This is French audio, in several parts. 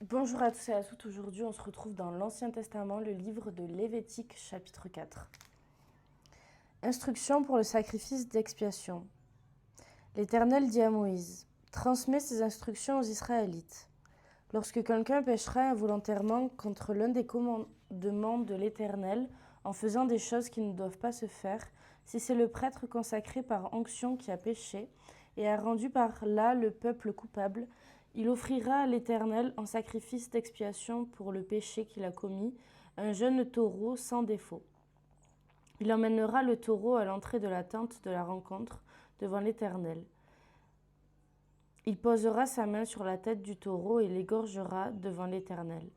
Bonjour à tous et à toutes, aujourd'hui on se retrouve dans l'Ancien Testament, le livre de Lévitique, chapitre 4. Instruction pour le sacrifice d'expiation. L'Éternel dit à Moïse, transmets ces instructions aux Israélites. Lorsque quelqu'un péchera involontairement contre l'un des commandements de l'Éternel, en faisant des choses qui ne doivent pas se faire, si c'est le prêtre consacré par onction qui a péché, et a rendu par là le peuple coupable, il offrira à l'Éternel en sacrifice d'expiation pour le péché qu'il a commis, un jeune taureau sans défaut. Il emmènera le taureau à l'entrée de la tente de la rencontre devant l'Éternel. Il posera sa main sur la tête du taureau et l'égorgera devant l'Éternel.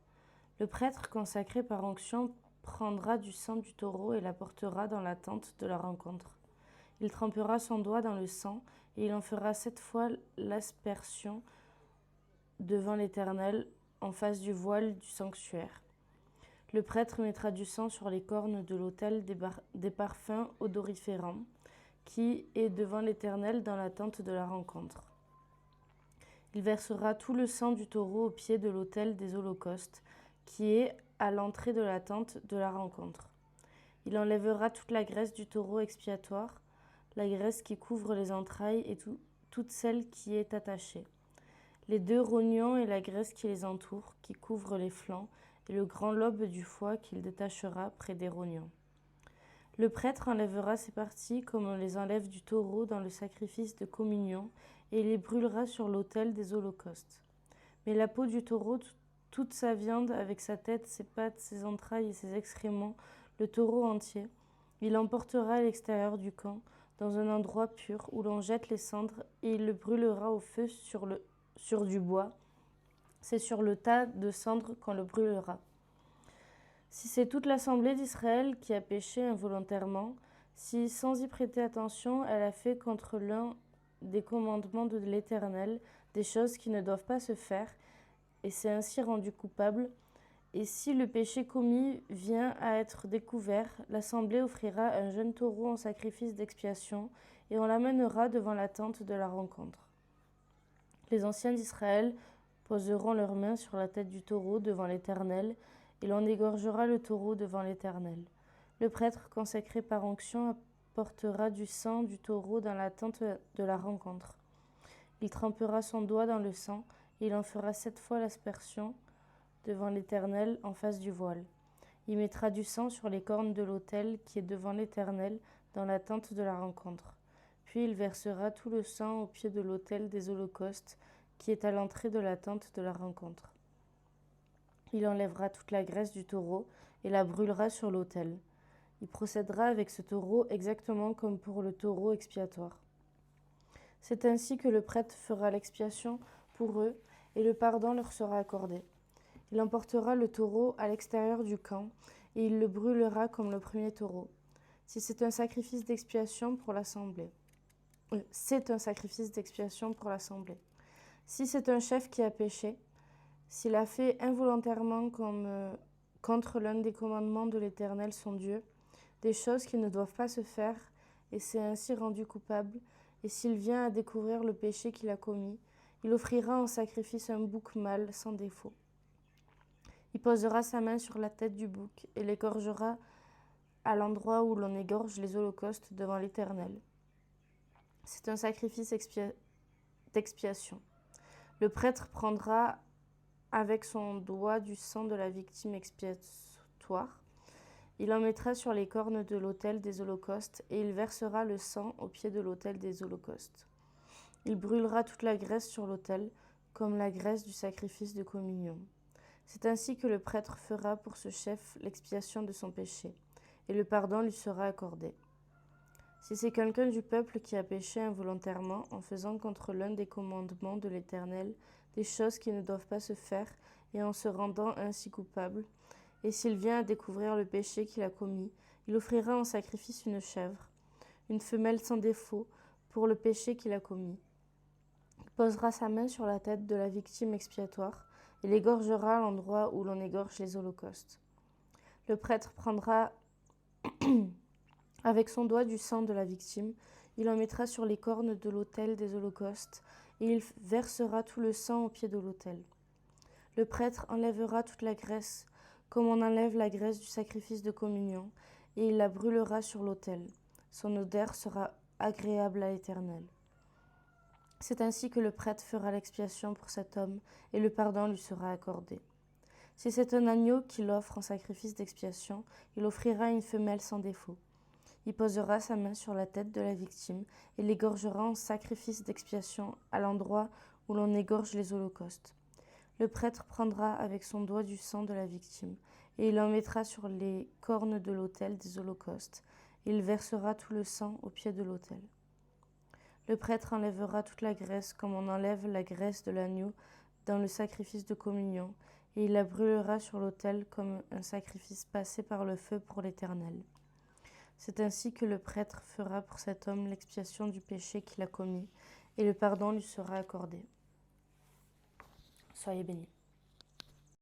Le prêtre consacré par onction prendra du sang du taureau et l'apportera dans la tente de la rencontre. Il trempera son doigt dans le sang et il en fera 7 fois l'aspersion devant l'Éternel en face du voile du sanctuaire. Le prêtre mettra du sang sur les cornes de l'autel des parfums odoriférants qui est devant l'Éternel dans la tente de la rencontre. Il versera tout le sang du taureau au pied de l'autel des holocaustes qui est à l'entrée de la tente de la rencontre. Il enlèvera toute la graisse du taureau expiatoire, la graisse qui couvre les entrailles et toute celle qui est attachée, les 2 rognons et la graisse qui les entoure, qui couvre les flancs, et le grand lobe du foie qu'il détachera près des rognons. Le prêtre enlèvera ces parties comme on les enlève du taureau dans le sacrifice de communion, et il les brûlera sur l'autel des holocaustes. Mais la peau du taureau, toute sa viande, avec sa tête, ses pattes, ses entrailles et ses excréments, le taureau entier, il l'emportera à l'extérieur du camp, dans un endroit pur, où l'on jette les cendres, et il le brûlera au feu sur du bois. C'est sur le tas de cendres qu'on le brûlera. Si c'est toute l'assemblée d'Israël qui a péché involontairement, si sans y prêter attention, elle a fait contre l'un des commandements de l'Éternel des choses qui ne doivent pas se faire, et s'est ainsi rendu coupable, et si le péché commis vient à être découvert, l'assemblée offrira un jeune taureau en sacrifice d'expiation, et on l'amènera devant la tente de la rencontre. Les anciens d'Israël poseront leurs mains sur la tête du taureau devant l'Éternel, et l'on égorgera le taureau devant l'Éternel. Le prêtre consacré par onction apportera du sang du taureau dans la tente de la rencontre. Il trempera son doigt dans le sang, et il en fera 7 fois l'aspersion devant l'Éternel en face du voile. Il mettra du sang sur les cornes de l'autel qui est devant l'Éternel dans la tente de la rencontre. Puis il versera tout le sang au pied de l'autel des holocaustes qui est à l'entrée de la tente de la rencontre. Il enlèvera toute la graisse du taureau et la brûlera sur l'autel. Il procédera avec ce taureau exactement comme pour le taureau expiatoire. C'est ainsi que le prêtre fera l'expiation pour eux et le pardon leur sera accordé. Il emportera le taureau à l'extérieur du camp et il le brûlera comme le premier taureau. Si c'est un sacrifice d'expiation pour l'assemblée. C'est un sacrifice d'expiation pour l'assemblée. Si c'est un chef qui a péché, s'il a fait involontairement contre l'un des commandements de l'Éternel son Dieu, des choses qui ne doivent pas se faire, et s'est ainsi rendu coupable, et s'il vient à découvrir le péché qu'il a commis, il offrira en sacrifice un bouc mâle sans défaut. Il posera sa main sur la tête du bouc et l'égorgera à l'endroit où l'on égorge les holocaustes devant l'Éternel. C'est un sacrifice d'expiation. Le prêtre prendra avec son doigt du sang de la victime expiatoire. Il en mettra sur les cornes de l'autel des holocaustes et il versera le sang au pied de l'autel des holocaustes. Il brûlera toute la graisse sur l'autel, comme la graisse du sacrifice de communion. C'est ainsi que le prêtre fera pour ce chef l'expiation de son péché, et le pardon lui sera accordé. Si c'est quelqu'un du peuple qui a péché involontairement en faisant contre l'un des commandements de l'Éternel des choses qui ne doivent pas se faire et en se rendant ainsi coupable, et s'il vient à découvrir le péché qu'il a commis, il offrira en sacrifice une chèvre, une femelle sans défaut, pour le péché qu'il a commis. Il posera sa main sur la tête de la victime expiatoire et l'égorgera à l'endroit où l'on égorge les holocaustes. Le prêtre prendra avec son doigt du sang de la victime, il en mettra sur les cornes de l'autel des holocaustes et il versera tout le sang au pied de l'autel. Le prêtre enlèvera toute la graisse, comme on enlève la graisse du sacrifice de communion, et il la brûlera sur l'autel. Son odeur sera agréable à l'Éternel. C'est ainsi que le prêtre fera l'expiation pour cet homme, et le pardon lui sera accordé. Si c'est un agneau qu'il offre en sacrifice d'expiation, il offrira une femelle sans défaut. Il posera sa main sur la tête de la victime et l'égorgera en sacrifice d'expiation à l'endroit où l'on égorge les holocaustes. Le prêtre prendra avec son doigt du sang de la victime, et il en mettra sur les cornes de l'autel des holocaustes, et il versera tout le sang au pied de l'autel. Le prêtre enlèvera toute la graisse comme on enlève la graisse de l'agneau dans le sacrifice de communion, et il la brûlera sur l'autel comme un sacrifice passé par le feu pour l'Éternel. C'est ainsi que le prêtre fera pour cet homme l'expiation du péché qu'il a commis, et le pardon lui sera accordé. Soyez bénis.